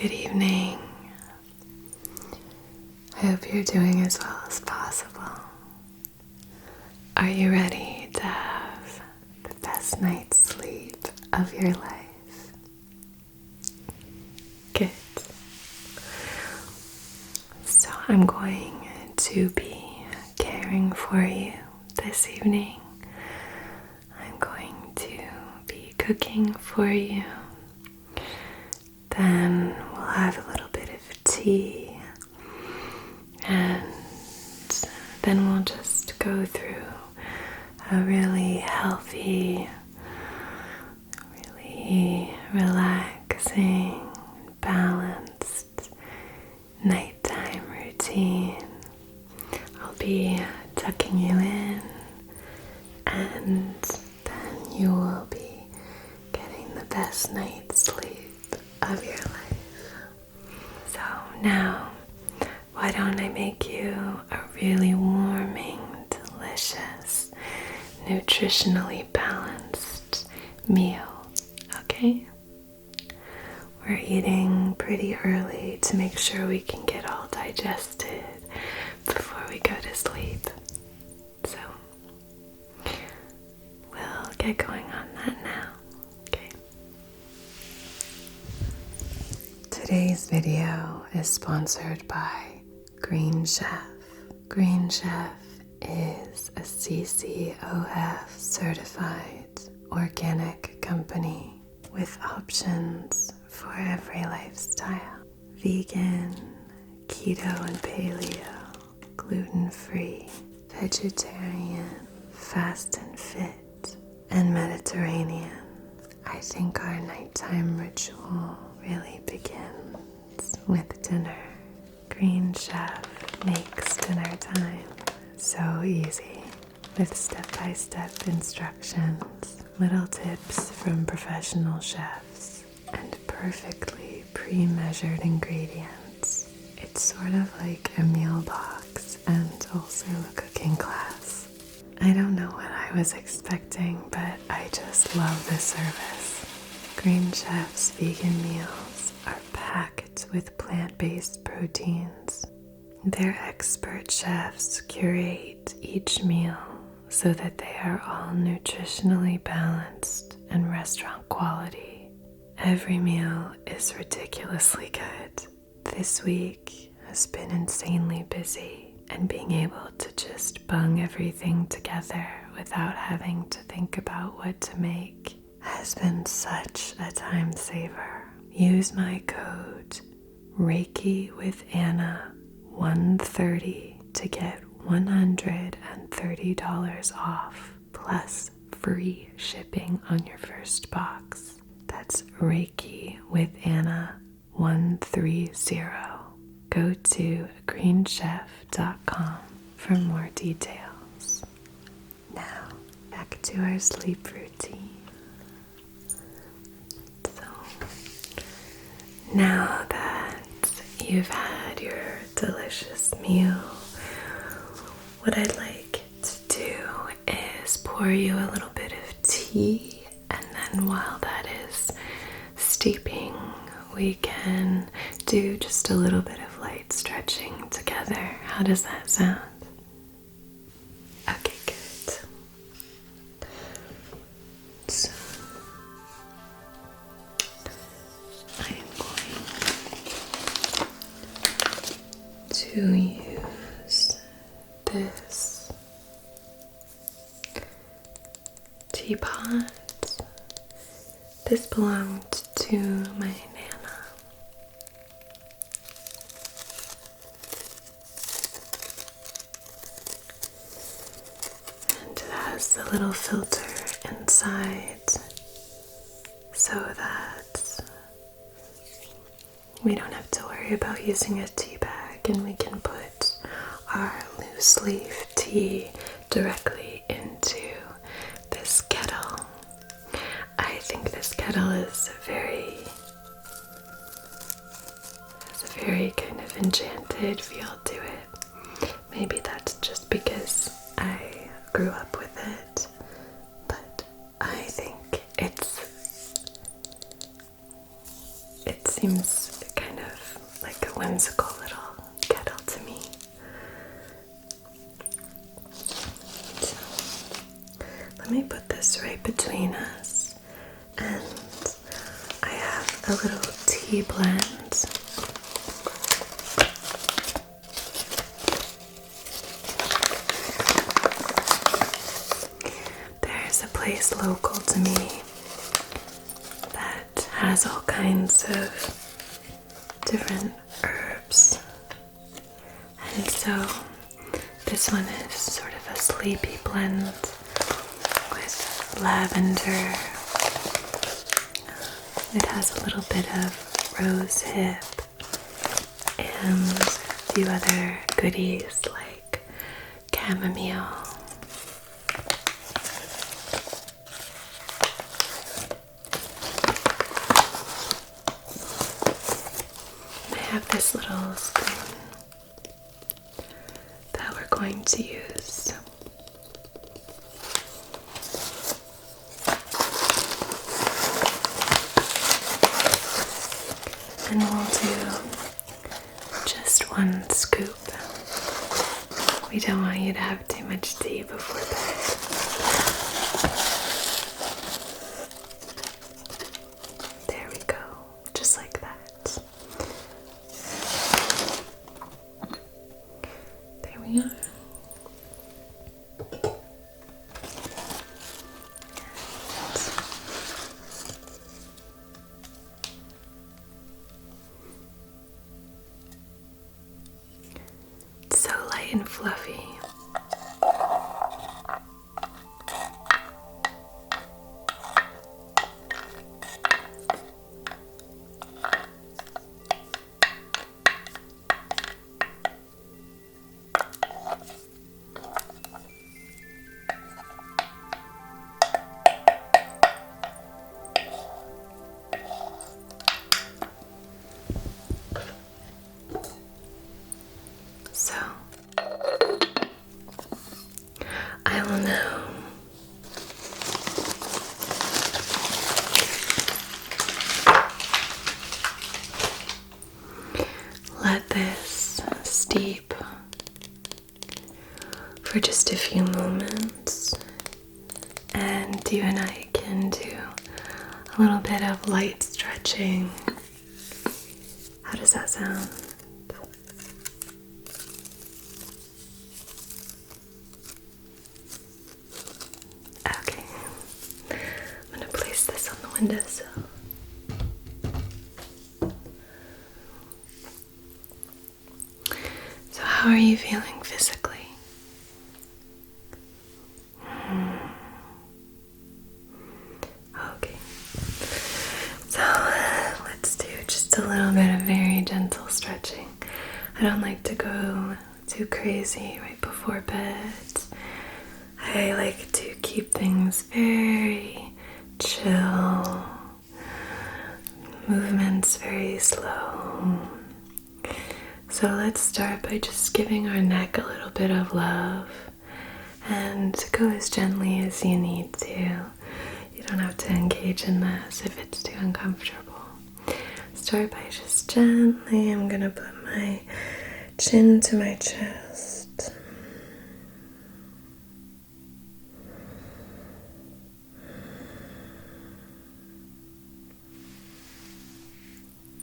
good evening. I hope you're doing as well as possible. Are you ready to have the best night's sleep of your life? Good. So I'm going to be caring for you this evening. I'm going to be cooking for you. Then we'll have a little bit of tea, and then we'll just go through a really healthy, really relaxing, balanced nighttime routine. I'll be tucking you in, and then you will be getting the best night's sleep of your life. So now, why don't I make you a really warming, delicious, nutritionally balanced meal, okay? We're eating pretty early to make sure we can get all digested before we go to sleep. So, we'll get going on that now. Today's video is sponsored by Green Chef. Green Chef is a CCOF certified organic company with options for every lifestyle. Vegan, keto and paleo, gluten-free, vegetarian, fast and fit, and Mediterranean. I think our nighttime ritual really begins with dinner. Green Chef makes dinner time so easy with step-by-step instructions, little tips from professional chefs, and perfectly pre-measured ingredients. It's sort of like a meal box and also a cooking class. I don't know what I was expecting, but I just love the service. Green Chef's vegan meals are packed with plant-based proteins. Their expert chefs curate each meal so that they are all nutritionally balanced and restaurant quality. Every meal is ridiculously good. This week has been insanely busy, and being able to just bung everything together without having to think about what to make has been such a time saver. Use my code Reiki with Anna 130 to get $130 off plus free shipping on your first box. That's Reiki with Anna 130. Go to greenchef.com for more details. Now, back to our sleep routine. Now that you've had your delicious meal, what I'd like to do is pour you a little bit of tea, and then while that is steeping, we can do just a little bit of light stretching together. How does that sound? Okay, good. So to use this teapot. This belonged to my Nana. And it has a little filter inside so that we don't have to worry about using a tea bag, and we can put our loose leaf tea directly into this kettle. I think this kettle has a very kind of enchanted feel to it. Maybe that's just because I grew up with it, but I think it seems kind of whimsical little kettle to me. So, let me put this right between us, and I have a little tea blend. There's a place local to me that has all kinds of different herbs, and so this one is sort of a sleepy blend with lavender. It has a little bit of rose hip and a few other goodies like chamomile. I have this little spoon that we're going to use. And we'll do just one scoop. We don't want you to have too much tea before bed. There we go, just like that. There we are. It's so light and fluffy. So, I will now let this steep for just a few moments, and you and I can do a little bit of light stretching. How does that sound? Okay, I'm going to place this on the windowsill. So how are you feeling physically? Okay, so let's do just a little bit of very gentle stretching. I don't like to go too crazy right before bed. I like to keep things very chill, movements very slow. So let's start by just giving our neck a little bit of love, and go as gently as you need to. You don't have to engage in this if it's too uncomfortable. Start by just gently, I'm gonna put my chin to my chest.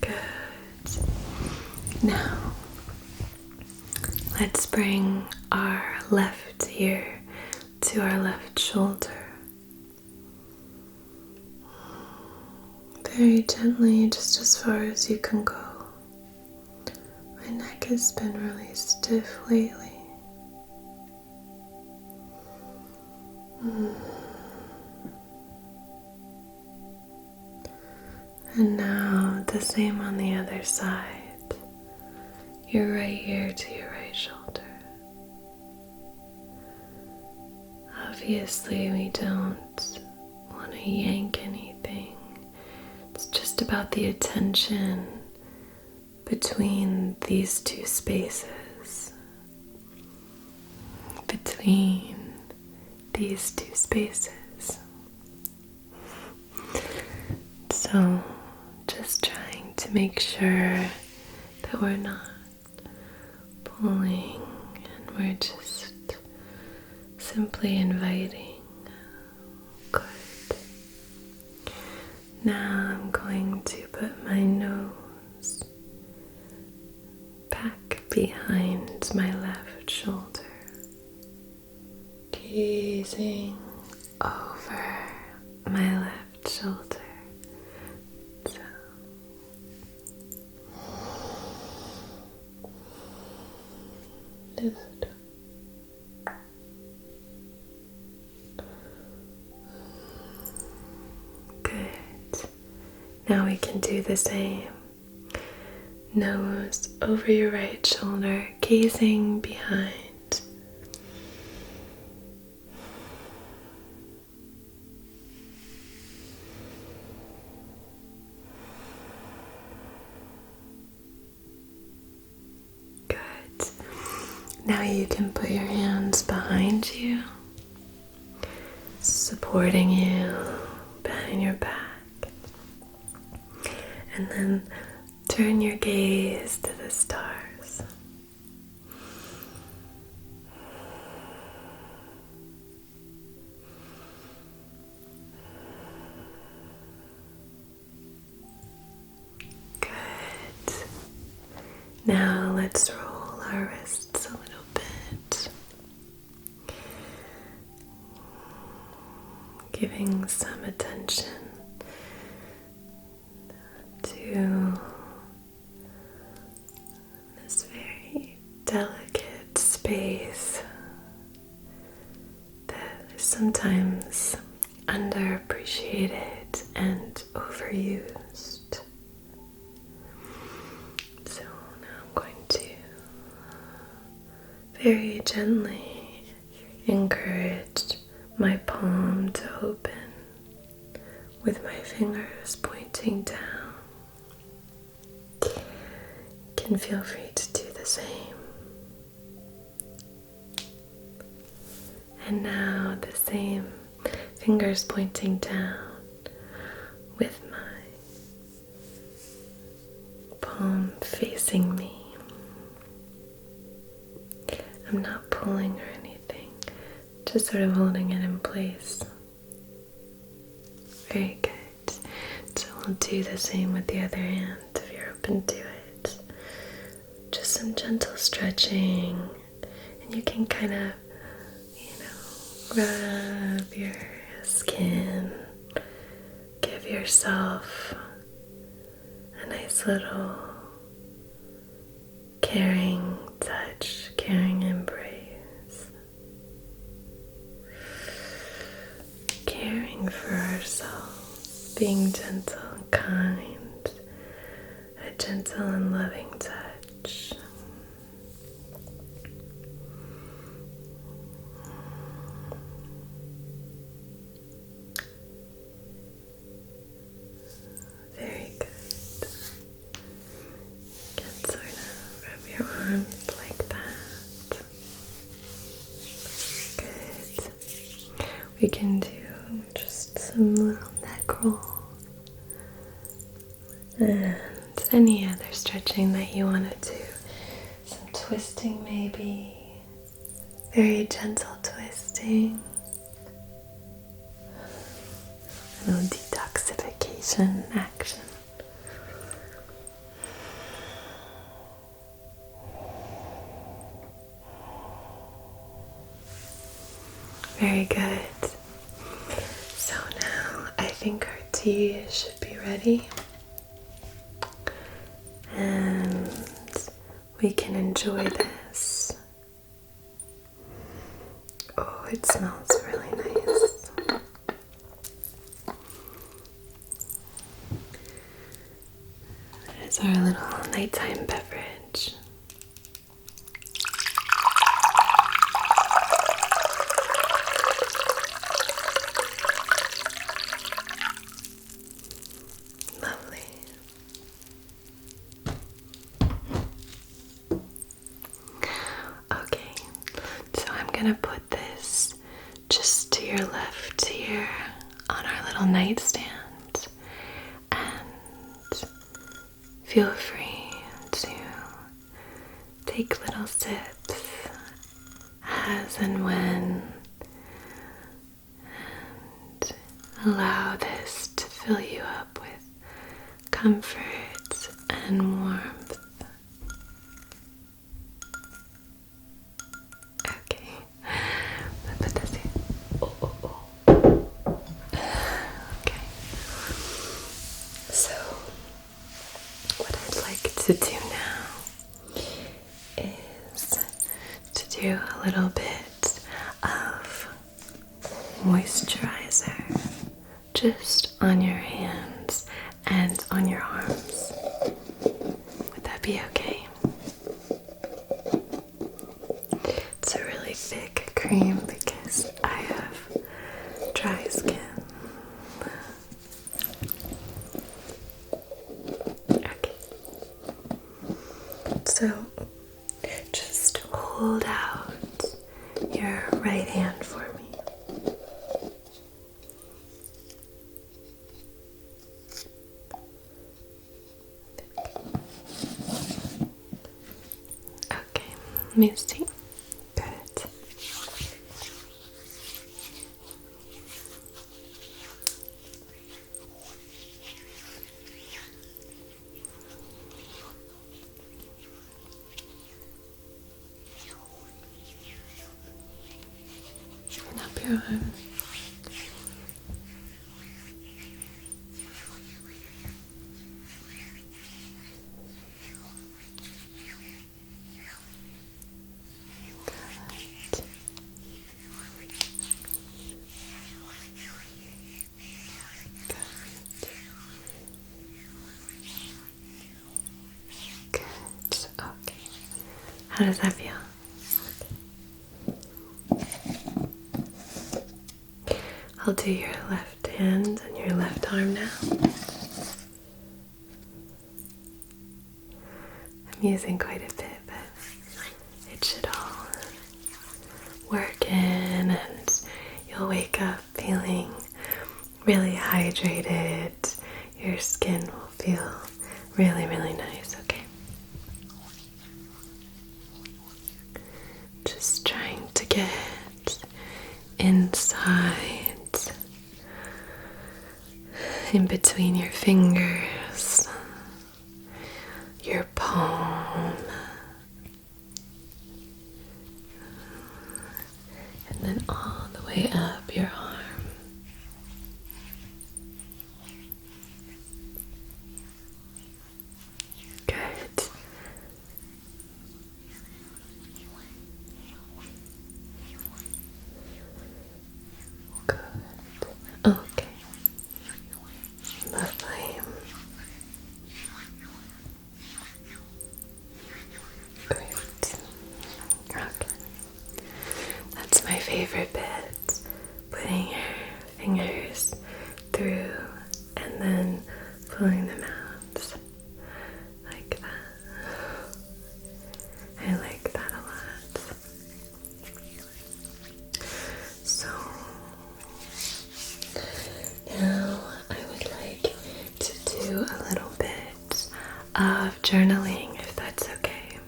Good. Now, let's bring our left ear to our left shoulder. Very gently, just as far as you can go. My neck has been really stiff lately. And now the same on the other side. Your right ear to your right shoulder. Obviously, we don't want to yank anything. It's just about the attention between these two spaces. Between these two spaces. So, just trying to make sure that that we're not pulling and we're just simply inviting. Good. Now I'm going to put my nose back behind my left shoulder, gazing over my left shoulder. So, just good. Now we can do the same. Nose over your right shoulder, gazing behind. Good. Now you can put your hands behind you, supporting you behind your back. And then turn your gaze to the stars. Good. Now let's roll our wrists a little bit, giving some attention to this very delicate space that is sometimes underappreciated and overused. So now I'm going to very gently encourage my palm to open with my fingers pointing down. You can feel free to do the same. And now the same, fingers pointing down with my palm facing me. I'm not pulling or anything, just sort of holding it in place. Very good. So we'll do the same with the other hand if you're open to it. Just some gentle stretching, and you can kind of, rub your skin, give yourself a nice little caring touch, caring embrace, caring for ourselves, being gentle and kind, a gentle and loving touch. Very good. You can sort of rub your arms like that. Good. We can do just some little neck rolls and any other stretching that you want to do. Some twisting maybe. Very gentle twisting. A little detoxification action. Very good. So now I think our tea should be ready. And we can enjoy this. Oh, it smells really nice. It's our little nighttime beverage. Lovely. Okay, so I'm gonna put this just to your left here on our little nightstand. And feel free to take little sips as and when, and allow this to fill you up with comfort and warmth. Okay, let's put this here. Okay, so what I'd like to do now is to do a little bit of moisturizer just on your hands and on your arms. Would that be okay? It's a really thick cream because I have dry skin. Okay. So just hold out your right hand for me. Okay, let me see. Good. And up your arm. Good. Okay. How does that feel? I'll do your left hand and your left arm now. I'm using quite a bit, but it should all work in and you'll wake up feeling really hydrated. Your skin will feel really, really nice, okay? Just trying to get inside, in between your fingers, your palm, and then all the way up your arm. Good. Good. Okay. Lovely. Great. Okay. That's my favorite bit. Putting your fingers through and then pulling them out. Like that. I like that a lot. So now I would like to do a little bit of journaling, if that's okay.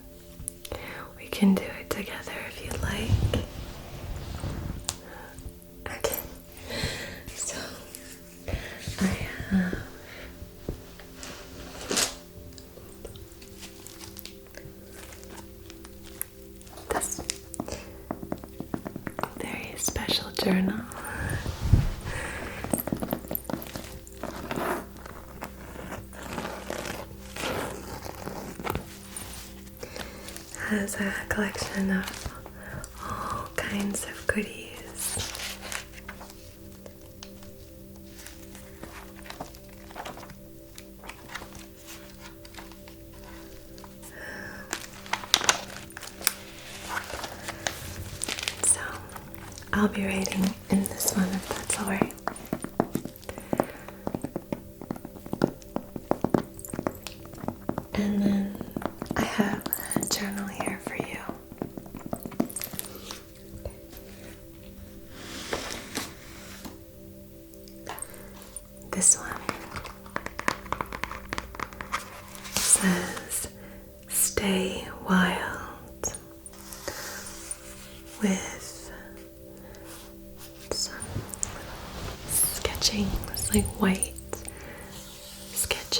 We can do it together if you'd like. Okay. So I have this very special journal. Has a collection of all kinds of goodies. So I'll be writing in this one if that's alright. And then I have a journal here for you. This one says, "Stay while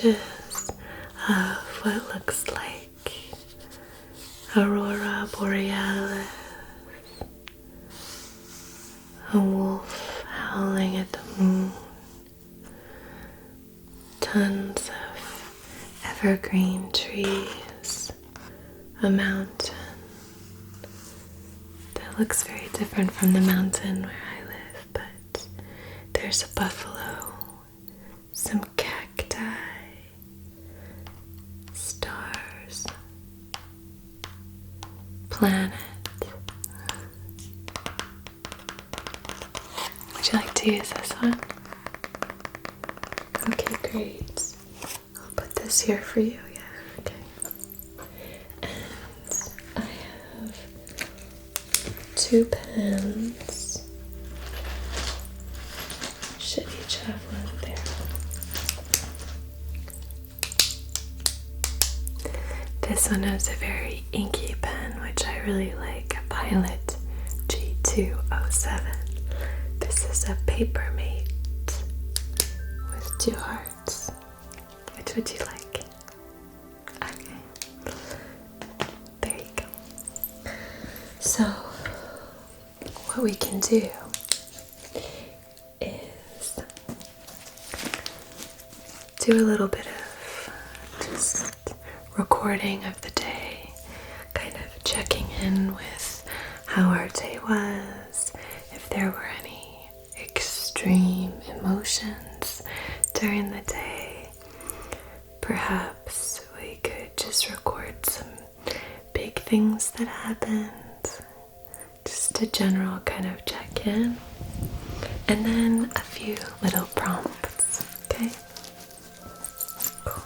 images of what looks like Aurora Borealis, a wolf howling at the moon, tons of evergreen trees, a mountain that looks very different from the mountain where I live, but there's a buffalo, some cacti, stars, planet. Would you like to use this one? Okay, great. I'll put this here for you, yeah, okay. And I have 2 pens. Should each have one there. This one is a very inky pen, which I really like, a Pilot G207. This is a paper mate with 2 hearts. Which would you like? Okay. There you go. So, what we can do is do a little bit of just recording of the day, kind of checking in with how our day was, if there were any extreme emotions during the day. Perhaps we could just record some big things that happened, just a general kind of check-in, and then a few little prompts, okay? Cool.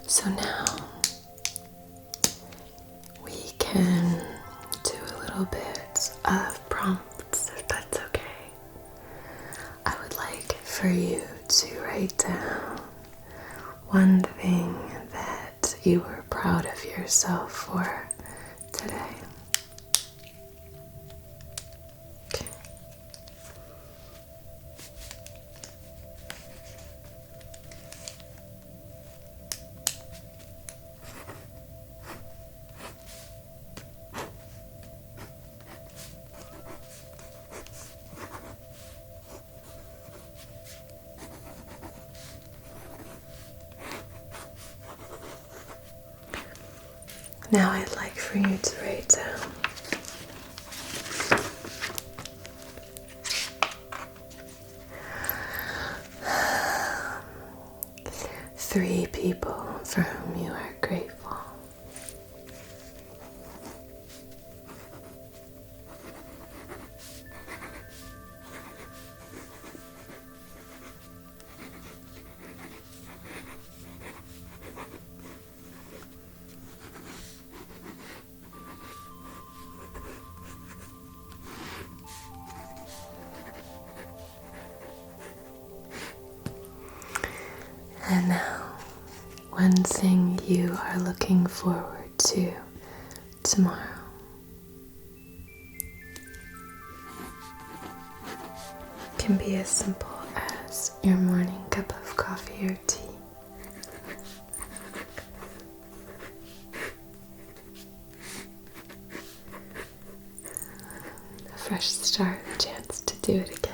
So now we can do a little bit of prompts, if that's okay. I would like for you to write down one thing that you were proud of yourself for today. Okay. Now I'd like for you to write down 3 people for whom you are grateful. And now, one thing you are looking forward to tomorrow. Can be as simple as your morning cup of coffee or tea. A fresh start, a chance to do it again.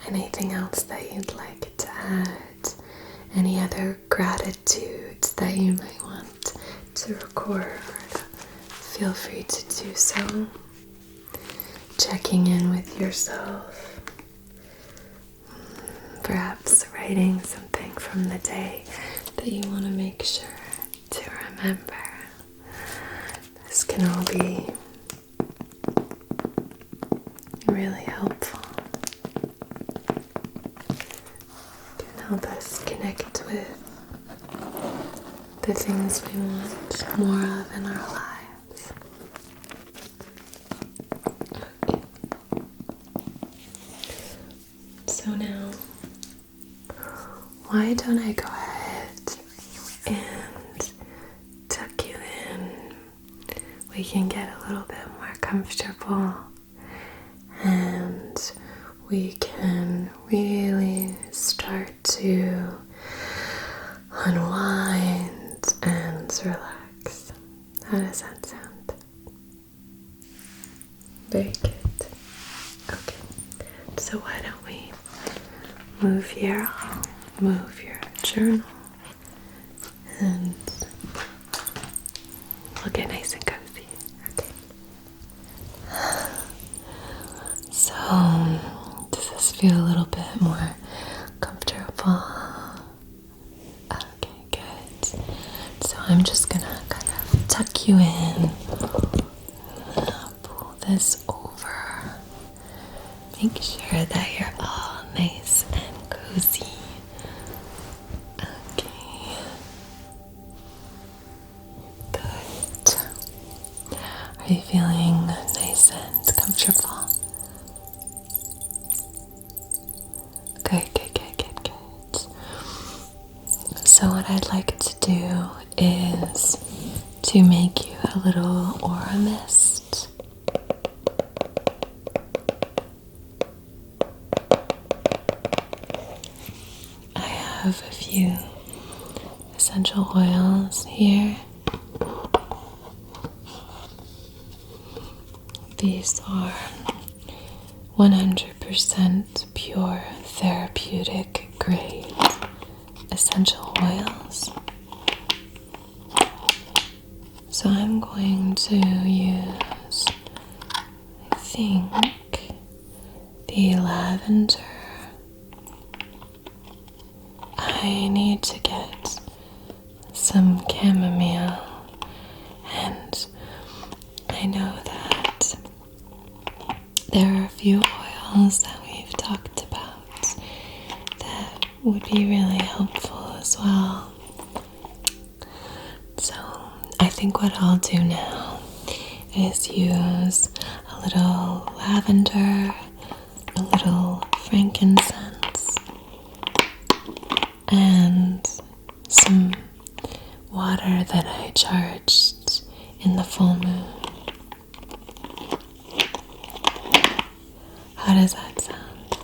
Anything else that you'd like to add? Any other gratitudes that you might want to record forward, feel free to do so. Checking in with yourself. Perhaps writing something from the day that you want to make sure to remember. This can all be really helpful. It can help us connect with the things we want more of in our lives. Okay. So now, why don't I go ahead and tuck you in? We can get a little bit more comfortable and we can really start to unwind and relax. How does that sound? Very good. Okay, so why don't we move here? I'll move your journal and we'll get nice and cozy. Okay. So, does this feel a little bit more comfortable? Okay, good. So I'm just gonna kind of tuck you in, pull this over, make sure that you're all nice and cozy. Okay, good. Are you feeling nice and comfortable? Good. So what I'd like to do is to make you a little aura mist. I have a few essential oils here. These are 100% pure therapeutic grade essential oils. So I'm going to use, I think, the lavender. I need to get some chamomile, and I know that there are a few oils that we've talked about that would be really helpful as well. So I think what I'll do now is use a little lavender, a little frankincense, and some water that I charged in the full moon. How does that sound?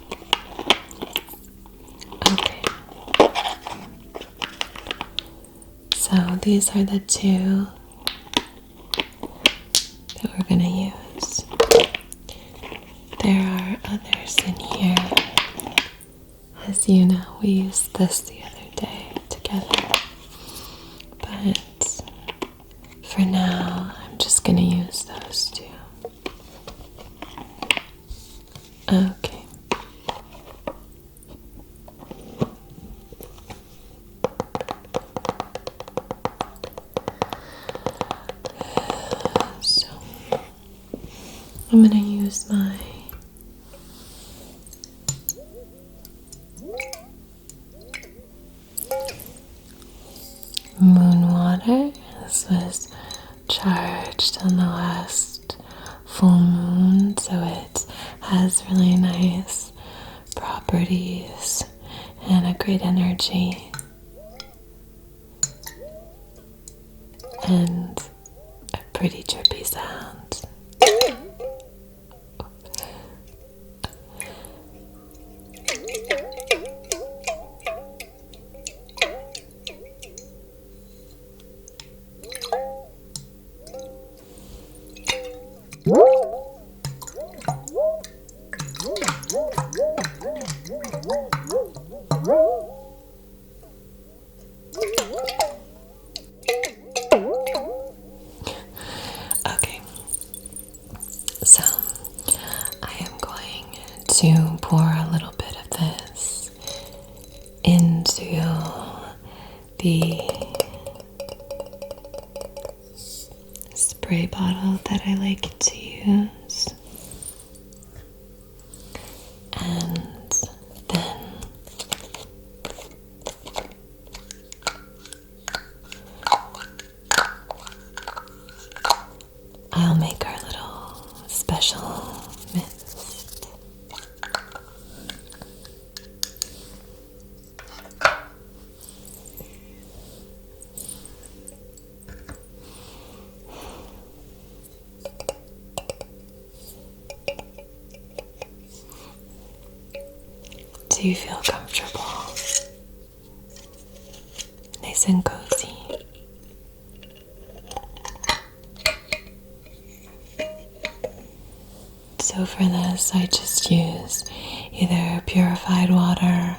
Okay. So these are the two that we're going to use. There are others in here. As you know, we used this the other day together. But for now, I'm just going to use those two. Okay. So I'm going to use my moon water. This was charged on the last full moon, so it has really nice properties and a great energy and a pretty trippy sound. to pour a little bit of this into the spray bottle that I like to use, and then I'll make our little special mist. Do you feel comfortable? Nice and cozy. So for this, I just use either purified water,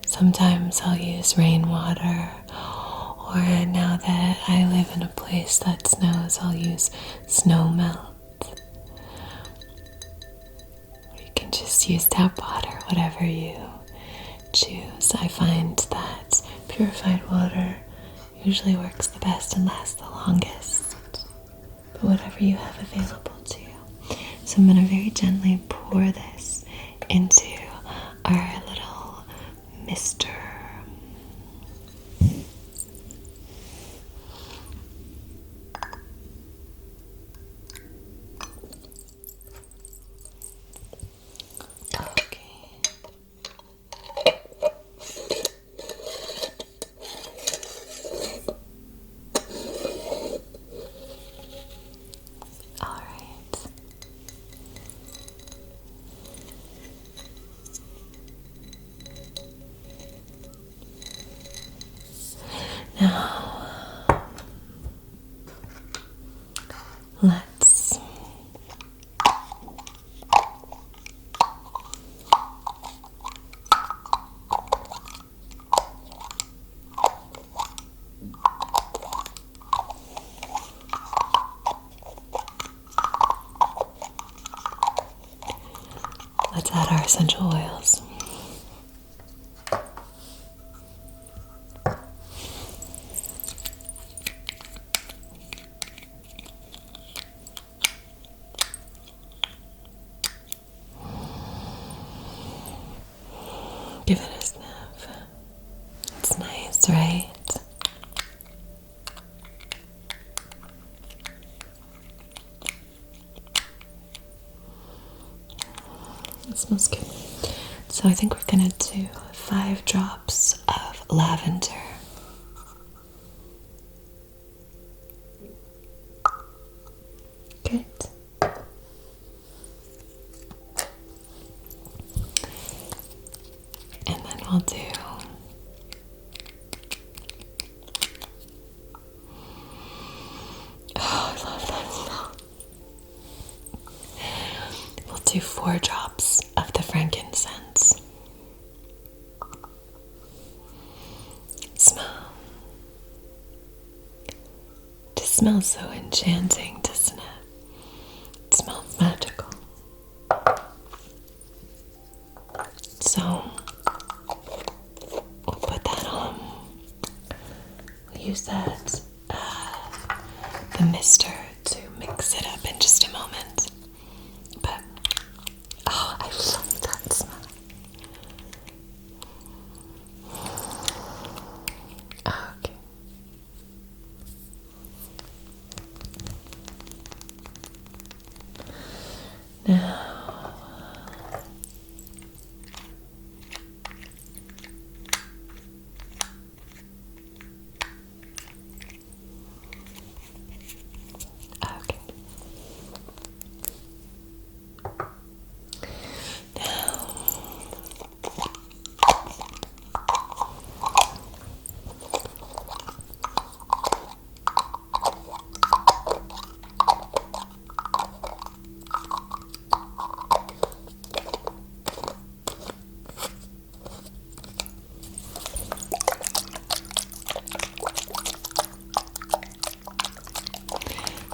sometimes I'll use rainwater, or now that I live in a place that snows, I'll use snow melt. Or you can just use tap water, whatever you choose. I find that purified water usually works the best and lasts the longest, but whatever you have available to you. So I'm going to very gently pour this into our little mister. Now, let's add our essential oils. Give it a sniff. It's nice, right? It smells good. So I think we're gonna do 5 drops of lavender. Good. And then we'll do I love that smell. We'll do 4 drops of the frankincense. Smell. It smells so enchanting, doesn't it? It smells magical. So we'll put that on. We'll use that, the mister, to mix it up in just a moment. But, oh, I love that smell. Okay. Now, okay.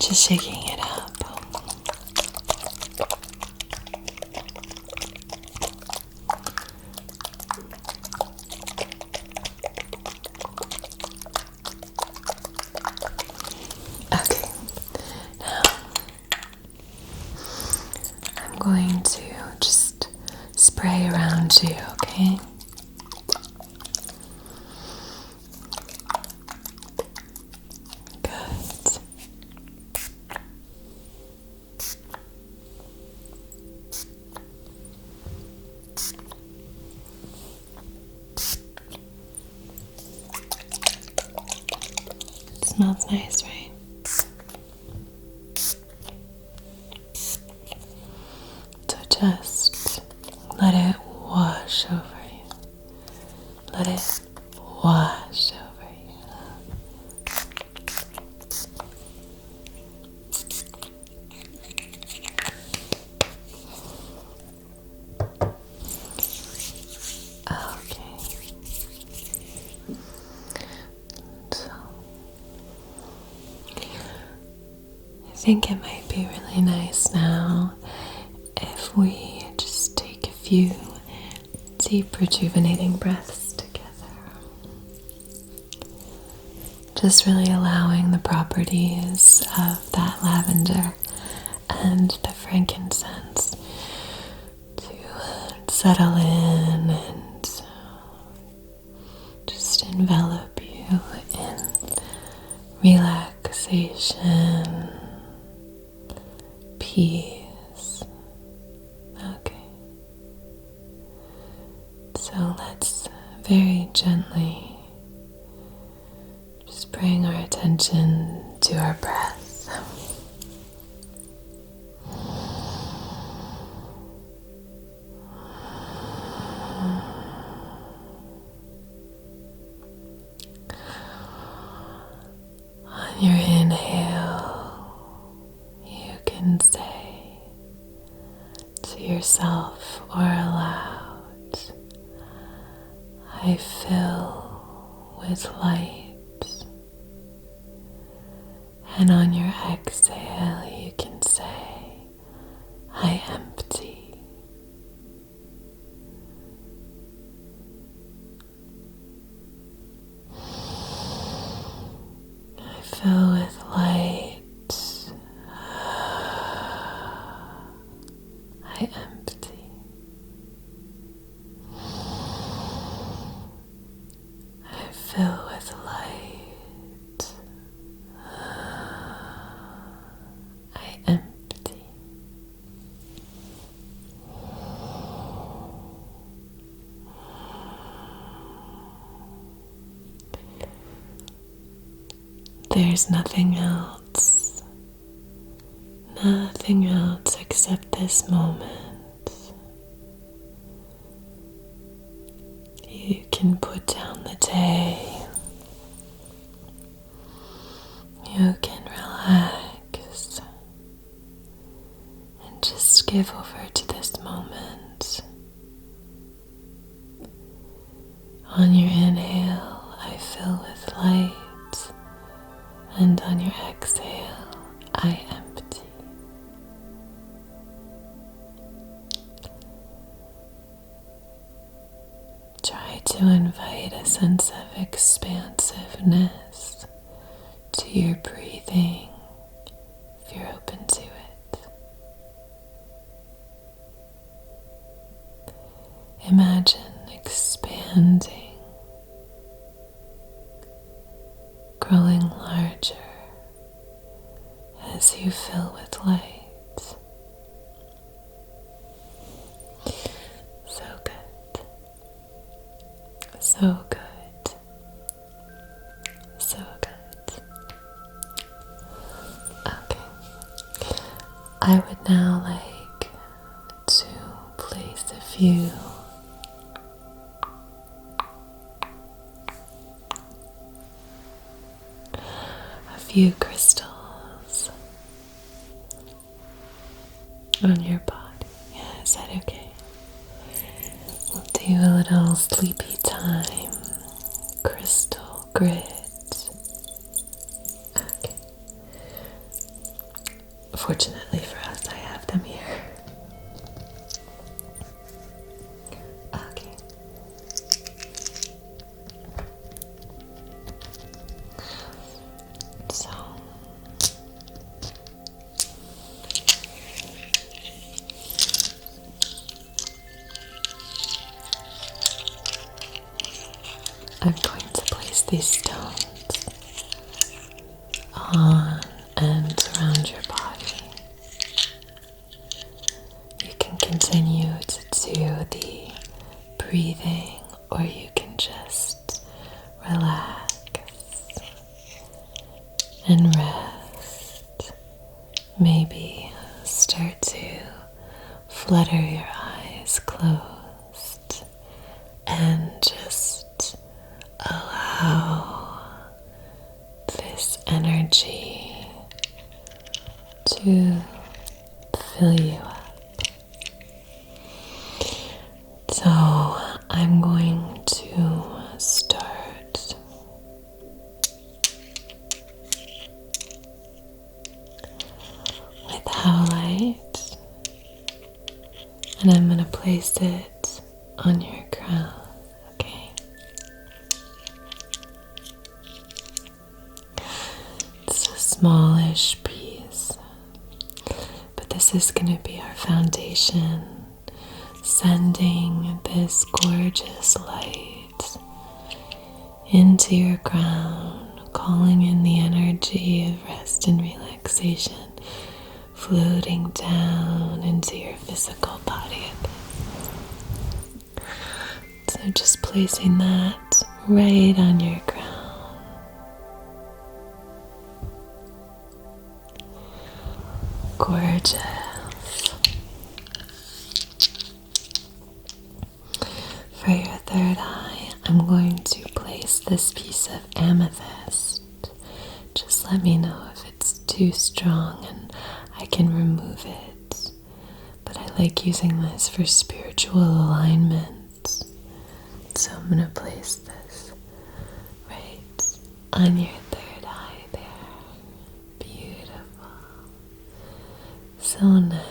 Just shaking it up. going to just spray around you, okay? Good. It smells nice, right? So just let it wash over you. Let it wash over you. Okay. So I think it might be really nice now if we just take a few deep rejuvenating breaths together. Just really allowing the properties of that lavender and the frankincense to settle in and just envelop you in relaxation, peace. Okay. So let's very gently just bring our attention to our breath. On your inhale, you can say to yourself or aloud, I fill with light. And on your exhale, you can say, I empty. I fill with light. I empty. I fill with light. I empty. There's nothing else except this moment. You can put down the day. You can relax and just give over to this moment. On your inhale, I fill with light. And on your exhale, I empty. Try to invite a sense of expansiveness to your breathing if you're open to it. Imagine expanding, growing larger as you fill with light. So good. So good. So good. Okay. I would now like to place a few crystals on your body. Yeah, is that okay? We'll do a little sleepy time crystal grid. Okay. Fortunately for us, I have them here. Okay. So these stones on and around your body. You can continue to do the breathing, or you can just relax and rest. Maybe start to flutter your eyes closed and just allow this energy to fill you up. So I'm going to start with howlite, and I'm going to place it on your crown, okay? It's a smallish piece, but this is going to be our foundation, sending this gorgeous light into your crown, calling in the energy of rest and relaxation, floating down into your physical body. So just placing that right on your crown. Gorgeous. For your third eye, I'm going to place this piece of amethyst. Just let me know if it's too strong and I can remove it. But I like using this for spiritual alignment. So I'm going to place this right on your third eye there. Beautiful. So nice.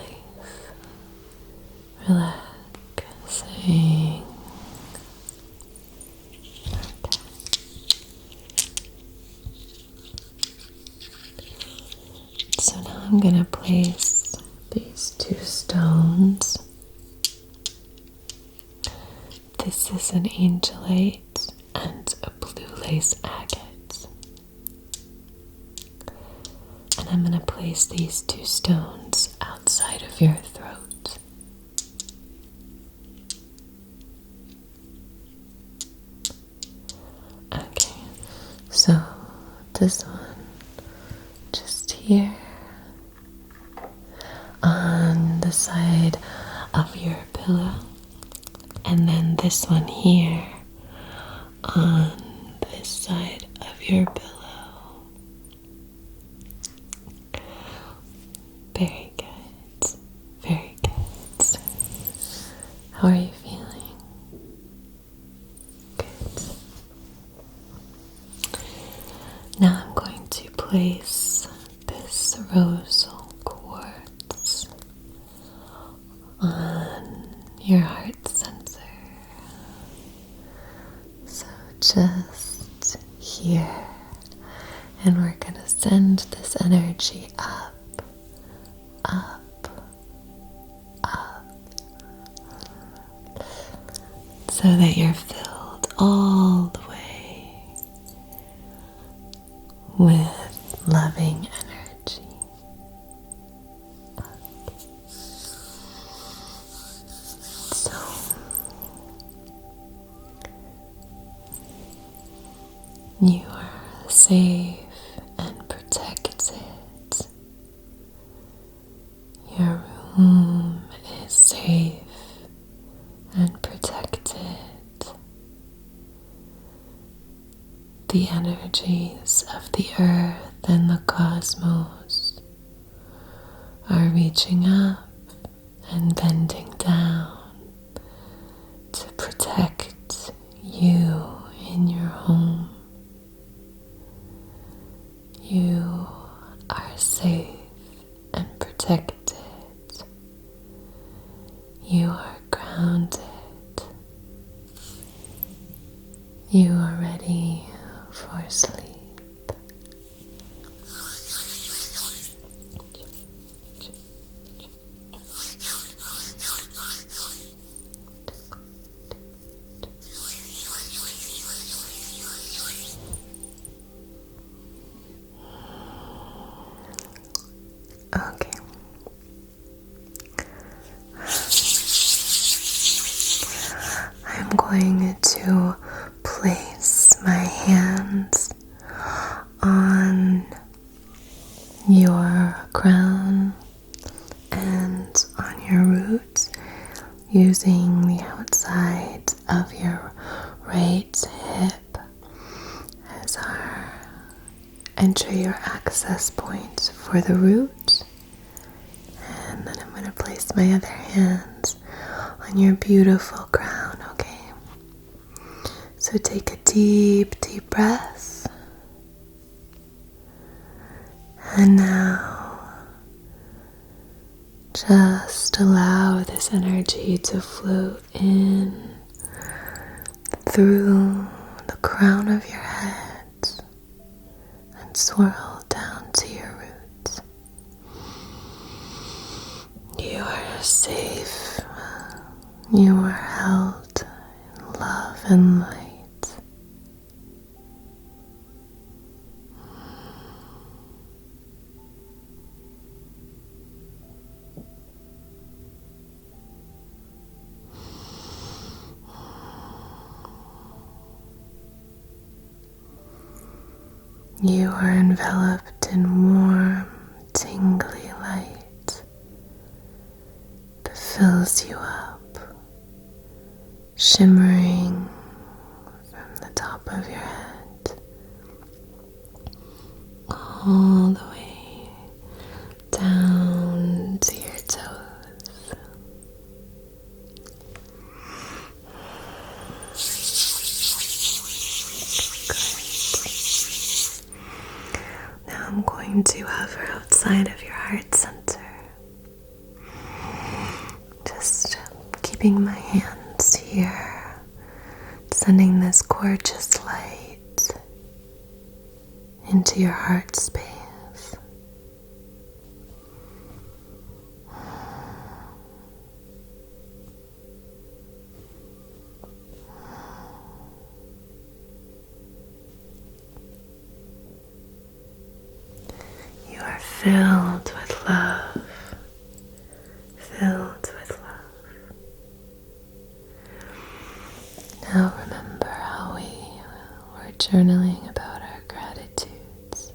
Relaxing. So now I'm going to place these two stones. This is an angelite and a blue lace agate. And I'm going to place these two stones outside of your throat. Okay, so this one just here on the side of your pillow, and then this one here on this side of your pillow. Very good, very good. How are you feeling? Good. Now I'm going to place this rose quartz on your heart center. So just here, and we're going to send this energy up, up, up, so that you're filled all the way with loving energy. So you are safe and protected. Your room is safe and protected. The energies of the earth and the cosmos are reaching up and bending down to protect you in your home. You are safe and protected. You are grounded. You are ready for sleep. Okay. I'm going to place my hands on your crown and on your roots using the outside of your right hip as our entry or access point for the root. And then I'm going to place my other hands on your beautiful crown, okay? So take a deep, deep breath. And now just allow this energy to float in through the crown of your head and swirl down to your roots. You are safe. You are held in love and light. You are enveloped in warm, tingly light that fills you up, shimmering from the top of your head all the way down to your toes. Now I'm going to hover outside of your heart center, just keeping my hands here, sending this gorgeous light into your heart space. You are filled with love, filled with love. Now remember how we were journaling about our gratitudes.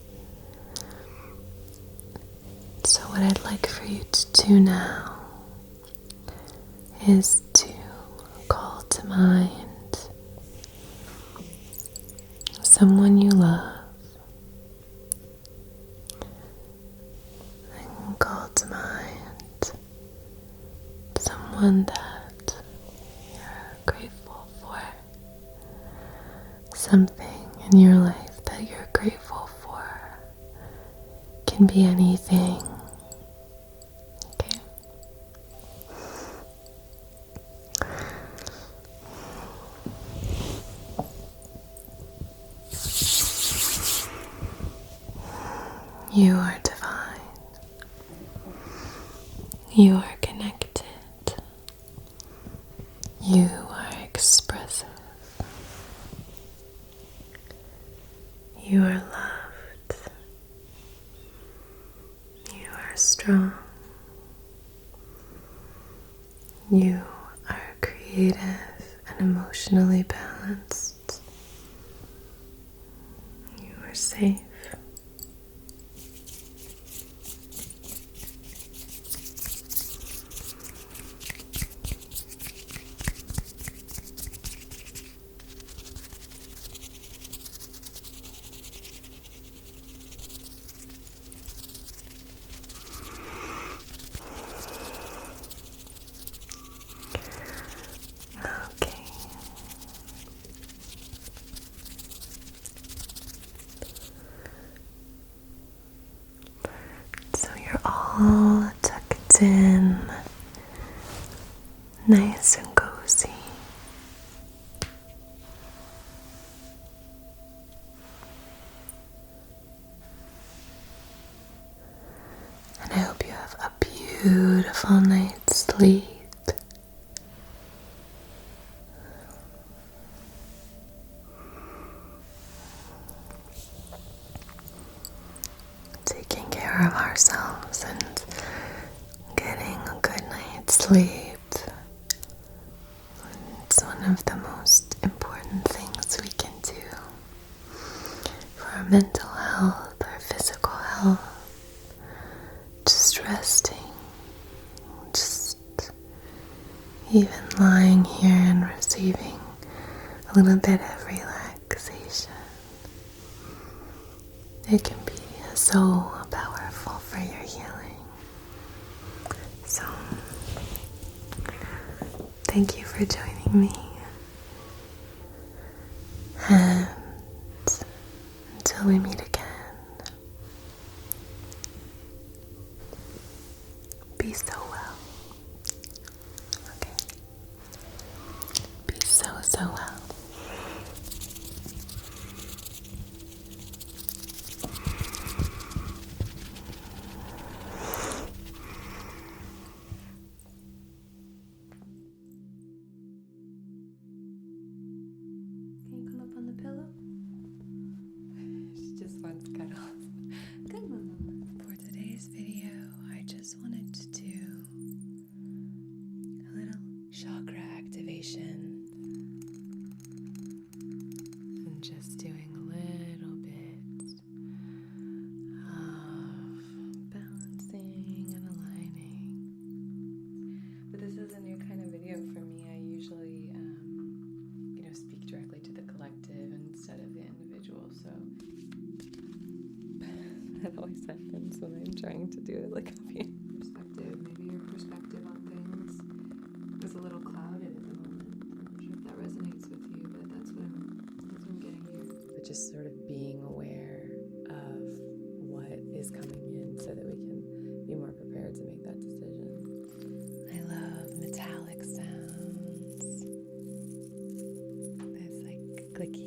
So what I'd like for you to do now is to call to mind someone you love. And call to mind someone that you're grateful for. Something in your life that you're grateful for. Can be anything. Okay? You are divine. You are connected. You are expressive. You are loved. You are strong. You are creative and emotionally balanced. You are safe. Okay. So you're all tucked in, nice and cozy. And I hope you have a beautiful night's sleep. Taking care of ourselves and sleep. It's one of the most important things we can do for our mental health, our physical health. Just resting, just even lying here and receiving a little bit of relaxation. It can be so powerful for your healing. So, thank you for joining me. And until we meet again, be so well. Okay? Be so well. Can you come up on the pillow? She just wants cuddles. Come on. For today's video, I just wanted to do a little chakra activation. And just doing a little bit of balancing and aligning. But this is a new kind of video for me. I usually speak directly to the collective instead of the individual, so that always happens when I'm trying to do it like a perspective. Maybe your perspective on things is a little clouded at the moment. I'm not sure if that resonates with you, but that's what I'm getting here. But just sort of being aware of what is coming in so that we can be more prepared to make that decision. I love metallic sounds. It's like clicky